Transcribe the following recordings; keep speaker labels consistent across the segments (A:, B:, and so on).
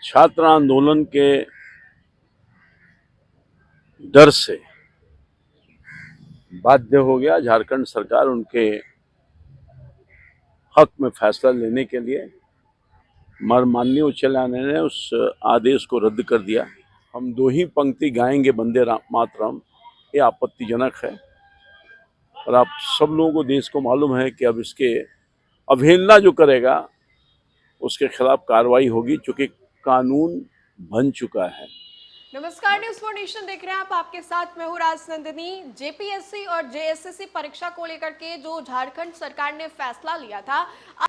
A: छात्र आंदोलन के डर से बाध्य हो गया झारखंड सरकार उनके हक में फैसला लेने के लिए। माननीय उच्च न्यायालय ने उस आदेश को रद्द कर दिया। हम दो ही पंक्ति गाएंगे वंदे मातरम, ये आपत्तिजनक है और आप सब लोगों को देश को मालूम है कि अब इसके अवहेलना जो करेगा उसके खिलाफ कार्रवाई होगी, क्योंकि कानून बन चुका है।
B: नमस्कार, न्यूज़ फॉर नेशन देख रहे हैं आप। आपके साथ मैं हूं राजनंदिनी। जेपीएससी और जेएसएससी परीक्षा को लेकर के जो झारखंड सरकार ने फैसला लिया था,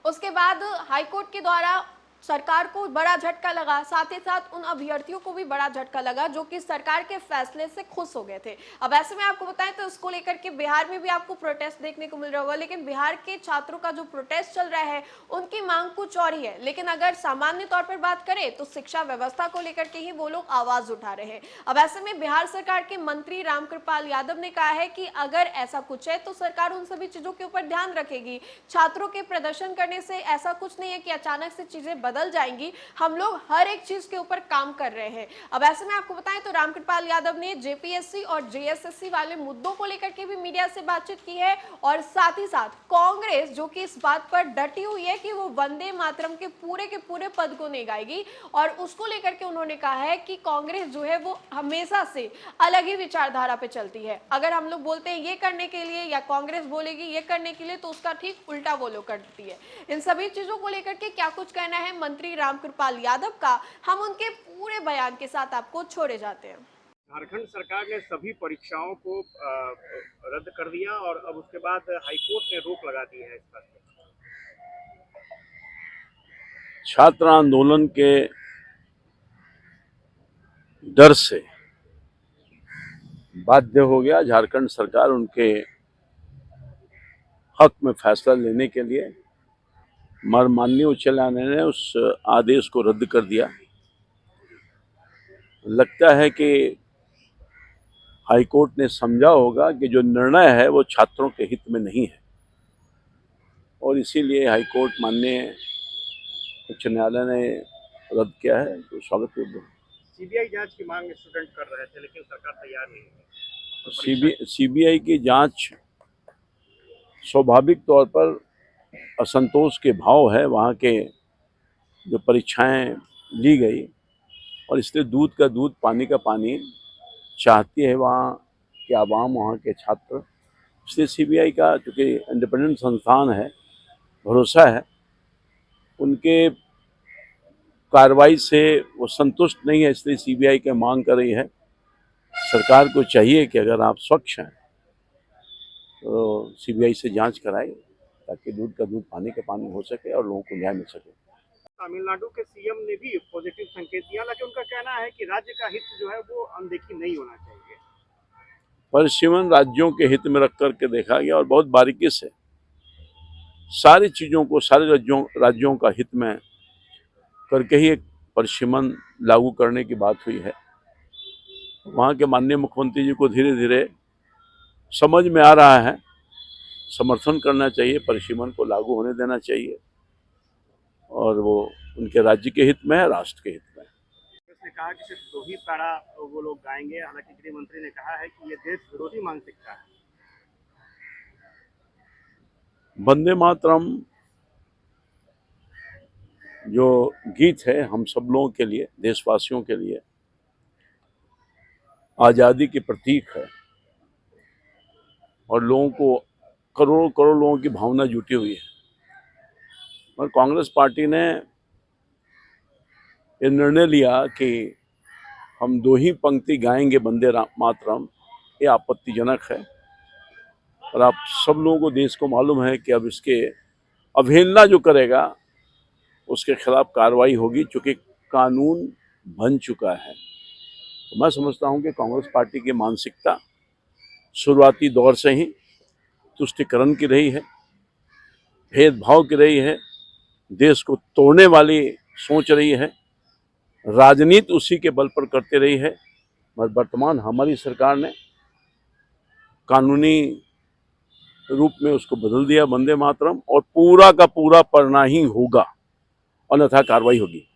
B: उसके बाद हाईकोर्ट के द्वारा सरकार को बड़ा झटका लगा, साथ ही साथ उन अभ्यर्थियों को भी बड़ा झटका लगा जो कि सरकार के फैसले से खुश हो गए थे। अब ऐसे में आपको बताएं तो इसको लेकर के बिहार में भी आपको प्रोटेस्ट देखने को मिल रहा होगा, लेकिन बिहार के छात्रों का जो प्रोटेस्ट चल रहा है उनकी मांग कुछ और ही है। लेकिन अगर सामान्य तौर पर बात करें तो शिक्षा व्यवस्था को लेकर के ही वो लोग आवाज उठा रहे हैं। अब ऐसे में बिहार सरकार के मंत्री रामकृपाल यादव ने कहा है कि अगर ऐसा कुछ है तो सरकार उन सभी चीजों के ऊपर ध्यान रखेगी। छात्रों के प्रदर्शन करने से ऐसा कुछ नहीं है कि अचानक से चीजें बदल जाएंगी, हम लोग हर एक चीज के ऊपर काम कर रहे हैं। अब ऐसे में आपको बताएं तो रामकृपाल यादव ने जेपीएससी और जेएसएससी वाले मुद्दों को लेकर के भी मीडिया से बातचीत की है और साथ ही साथ कांग्रेस जो कि इस बात पर डटी हुई है कि वो वंदे मातरम के पूरे पद को नहीं गाएगी, और उसको लेकर के उन्होंने कहा है कि कांग्रेस जो है वो हमेशा से अलग ही विचारधारा पे चलती है। अगर हम लोग बोलते हैं ये करने के लिए या कांग्रेस बोलेगी ये करने के लिए तो उसका ठीक उल्टा वो लोग करती है। इन सभी चीजों को लेकर के क्या कुछ कहना है मंत्री रामकृपाल यादव का, हम उनके पूरे बयान के साथ आपको छोड़े जाते हैं।
C: झारखंड सरकार ने सभी परीक्षाओं को रद्द कर दिया और अब उसके बाद हाईकोर्ट ने रोक लगा दी है इस पर।
A: छात्र आंदोलन के डर से बाध्य हो गया झारखंड सरकार उनके हक में फैसला लेने के लिए। माननीय उच्च न्यायालय ने उस आदेश को रद्द कर दिया। लगता है कि हाईकोर्ट ने समझा होगा कि जो निर्णय है वो छात्रों के हित में नहीं है और इसीलिए हाईकोर्ट माननीय उच्च न्यायालय ने रद्द किया है, तो स्वागत योग्य।
C: सीबीआई जांच की मांग स्टूडेंट कर रहे थे लेकिन सरकार तैयार नहीं है।
A: सीबीआई की जांच स्वाभाविक तौर पर असंतोष के भाव है वहाँ के जो परीक्षाएं ली गई, और इसलिए दूध का दूध पानी का पानी चाहती है वहाँ के आवाम, वहाँ के छात्र। इसलिए सीबीआई का चूँकि इंडिपेंडेंट संस्थान है, भरोसा है उनके कार्रवाई से वो संतुष्ट नहीं है, इसलिए सीबीआई की मांग कर रही है। सरकार को चाहिए कि अगर आप स्वच्छ हैं तो सीबीआई से जांच कराए ताकि दूध का दूध पानी का पानी हो सके और लोगों को न्याय मिल सके।
C: तमिलनाडु के सीएम ने भी पॉजिटिव संकेत दिया, लेकिन उनका कहना है कि राज्य का हित जो है वो अनदेखी नहीं होना चाहिए।
A: परिसीमन राज्यों के हित में रख करके देखा गया और बहुत बारीकी से सारी चीज़ों को सारे राज्यों का हित में करके ही एक परिसीमन लागू करने की बात हुई है। वहाँ के माननीय मुख्यमंत्री जी को धीरे धीरे समझ में आ रहा है, समर्थन करना चाहिए, परिसीमन को लागू होने देना चाहिए और वो उनके राज्य के हित में है, राष्ट्र के हित में।
C: उसने कहा कि सिर्फ दो ही पैरा वो लोग गाएंगे, हालांकि गृह मंत्री ने कहा है कि ये देश विरोधी मानसिकता है।
A: वंदे मातरम जो गीत है हम सब लोगों के लिए, देशवासियों के लिए आज़ादी के प्रतीक है और लोगों को करोड़ों करोड़ लोगों की भावना जुटी हुई है। और कांग्रेस पार्टी ने ये निर्णय लिया कि हम दो ही पंक्ति गाएंगे वंदे मातरम, ये आपत्तिजनक है और आप सब लोगों को देश को मालूम है कि अब इसके अवहेलना जो करेगा उसके खिलाफ कार्रवाई होगी, क्योंकि कानून बन चुका है। तो मैं समझता हूं कि कांग्रेस पार्टी की मानसिकता शुरुआती दौर से ही तुष्टिकरण की रही है, भेदभाव की रही है, देश को तोड़ने वाली सोच रही है, राजनीति उसी के बल पर करते रही है। मगर वर्तमान हमारी सरकार ने कानूनी रूप में उसको बदल दिया वंदे मातरम, और पूरा का पूरा पढ़ना ही होगा, अन्यथा कार्रवाई होगी।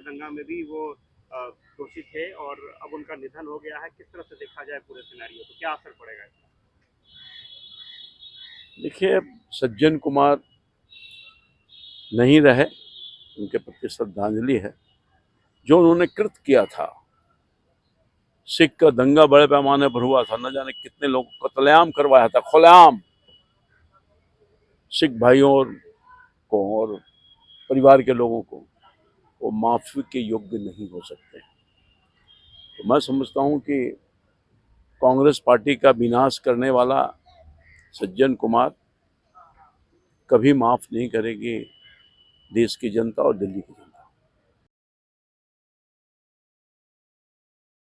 C: दंगा में भी वो दोषी थे और अब उनका निधन हो गया है। किस तरह से देखा जाए पूरे सिनेरियो को, क्या असर पड़ेगा इसका?
A: देखिए, सज्जन कुमार नहीं रहे, उनके प्रति श्रद्धांजलि है। जो उन्होंने कृत किया था, सिख का दंगा बड़े पैमाने पर हुआ था, न जाने कितने लोग कत्लेआम करवाया था, खुलेआम सिख भाइयों को और परिवार के लोगों को, वो माफी के योग्य नहीं हो सकते। तो मैं समझता हूं कि कांग्रेस पार्टी का विनाश करने वाला सज्जन कुमार कभी माफ नहीं करेगी देश की जनता और दिल्ली की जनता।